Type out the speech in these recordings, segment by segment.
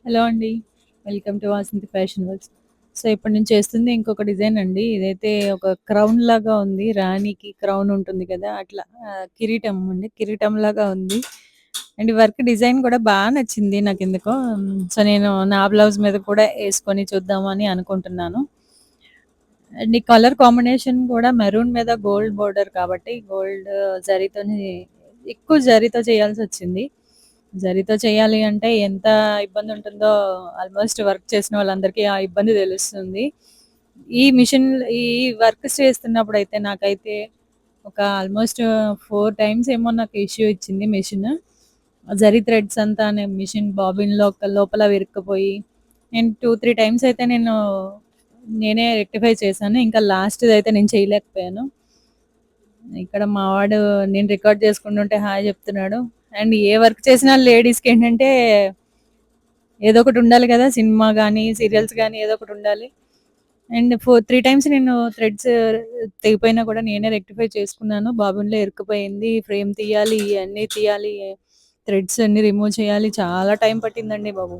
Hello అండి. Welcome to Vasanthi fashion works. So, ఇప్పుడు నేను చేస్తుంది ఇంకొక డిజైన్ అండి. ఇదైతే ఒక క్రౌన్ లాగా ఉంది. రాణికి క్రౌన్ ఉంటుంది కదా! అట్లా కిరీటం అండి. కిరీటంలాగా ఉంది. అండ్ ఈ వర్క్ డిజైన్ కూడా నచ్చింది నాకెందుకో. సో, నేను నా బ్లౌజ్ మీద కూడా యేసుకొని చూద్దామని అనుకుంటున్నాను. అండ్ ఈ కలర్ కాంబినేషన్ కూడా మెరూన్ మీద గోల్డ్ బోర్డర్ కాబట్టి గోల్డ్ జరీతోని ఎక్కువ జరీతో చేయాల్సొచ్చింది. జరీతో చేయాలి అంటే ఎంత ఇబ్బందుంటుందో ఆల్మోస్ట్ వర్క్ చేసిన వాళ్ళందరికీ ఆ ఇబ్బంది తెలుస్తుంది. ఈ వర్క్స్ చేస్తున్నప్పుడైతే నాకైతే ఒక ఆల్మోస్ట్ 4 టైమ్స్ ఏమో నాకు ఇష్యూ ఇచ్చింది మెషిన్. జరీ థ్రెడ్స్ అంతా మెషిన్ బాబిన్‌లో లోపల ఇరుక్కుపోయి నేను 2, 3 టైమ్స్ అయితే నేనే రెక్టిఫై చేశాను. ఇంకా లాస్ట్‌దయితే నేను చేయలేకపోయాను. ఇక్కడ మా వాడు నేను రికార్డ్ చేసుకుంటుంటే హాయ్ చెప్తున్నాడు. అండ్ ఏ వర్క్ చేసినా లేడీస్‌కేంటంటే ఏదో ఒకటి ఉండాలి కదా! సినిమా గాని, సీరియల్స్ గాని ఏదో ఒకటి ఉండాలి. అండ్ 3 టైమ్స్ నేను థ్రెడ్స్ తెగిపోయినా కూడా నేనే రెక్టిఫై చేసుకున్నాను. బాబిన్‌లో ఇరుక్కుపోయింది. ఫ్రేమ్ తీయాలి, ఇయన్నీ తీయాలి, థ్రెడ్స్ అన్నీ రిమూవ్ చేయాలి. చాలా టైం పట్టిందండి బాబు.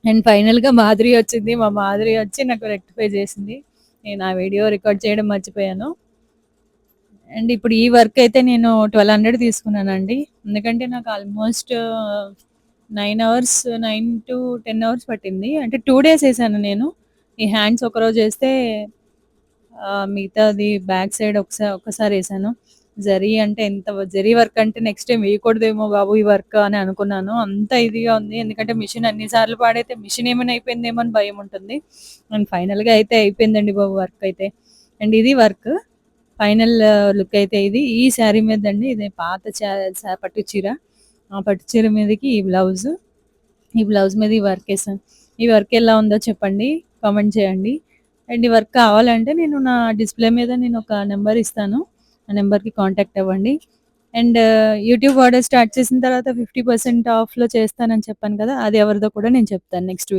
అండ్ ఫైనల్‌గా మాధురి వచ్చింది. మా మాధురి వచ్చి నాకు రెక్టిఫై చేసింది. నేను ఆ వీడియో రికార్డ్ చేయడం మర్చిపోయాను. అండ్ ఇప్పుడు ఈ వర్క్ అయితే నేను 1200 తీసుకున్నానండి. ఎందుకంటే నాకు ఆల్మోస్ట్ 9 అవర్స్ 9-10 అవర్స్ పట్టింది. అంటే 2 డేస్ ఏసాను నేను. ఈ హ్యాండ్స్ ఒకరోజు ఏస్తే మిగతాది బ్యాక్ సైడ్ ఒక్కసారి ఏసాను. జరీ అంటే జరీ వర్క్ అంటే నెక్స్ట్ టైమ్ వేయకూడదేమో బాబు ఈ వర్క్ అని అనుకున్నాను. అంత ఇదిగా ఉంది. ఎందుకంటే మిషన్ అన్ని సార్లు పాడైతే మిషన్ ఏమైనా అయిపోయిందేమో అని భయముంటుంది. అండ్ ఫైనల్‌గా అయితే అయిపోయిందండి బాబు వర్క్ అయితే. అండ్ ఇది వర్క్. ఫైనల్ లుక్ అయితే ఇది. ఈ శారీ మీదండి ఇది పాత పట్టు చీర. ఆ పట్టు చీర మీదకి ఈ బ్లౌజు. ఈ బ్లౌజ్ మీద ఈ వర్కేసాను. ఈ వర్క్ ఎలా ఉందో చెప్పండి. కామెంట్ చేయండి. అండ్ ఈ వర్క్ కావాలంటే నేను నా డిస్‌ప్లే మీద నేనొక నంబర్ ఇస్తాను. ఆ నంబర్‌కి కాంటాక్ట్ అవ్వండి. అండ్ యూట్యూబ్ ఆర్డర్ స్టార్ట్ చేసిన తర్వాత 50% ఆఫ్‌లో చేస్తానని చెప్పాను కదా! అది ఎవరిదో కూడా నేను చెప్తాను నెక్స్ట్